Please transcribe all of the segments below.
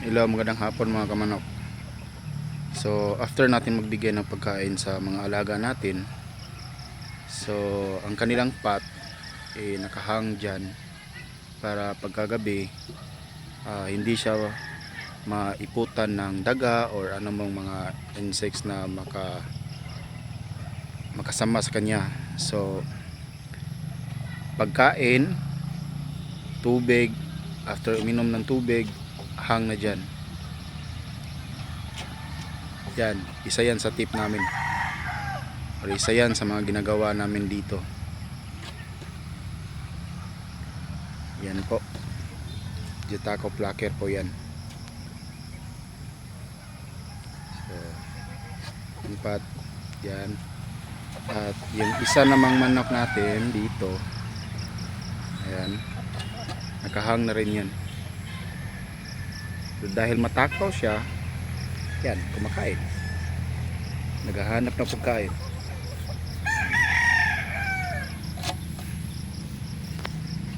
Hello, magandang hapon mga kamanok. So after natin magbigay ng pagkain sa mga alaga natin, so ang kanilang pot nakahang dyan para pagkagabi hindi siya maiputan ng daga or anumang mga insects na makasama sa kanya. So pagkain, tubig, after uminom ng tubig, hang na dyan. Yan, isa yan sa tip namin, or isa yan sa mga ginagawa namin dito. Yan po, Jetaco Placer po yan. So empat yan. At yung isa namang manok natin dito, ayan, nakahang na rin yan. So, dahil matakaw siya, yan, kumakain, naghahanap ng pagkain.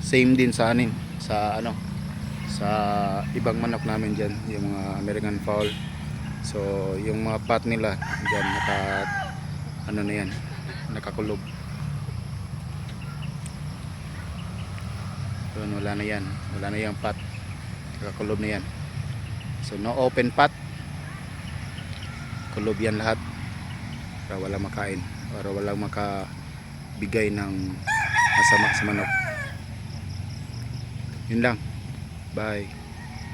Same din sa anin, sa sa ibang manok namin dyan, yung mga American fowl. So yung mga pot nila dyan na yan, nakakulob. So wala na yung pot, nakakulob na yan. So no open pot, kulob yan lahat para walang makain, para walang makabigay ng masama sa manok. Yun lang, bye.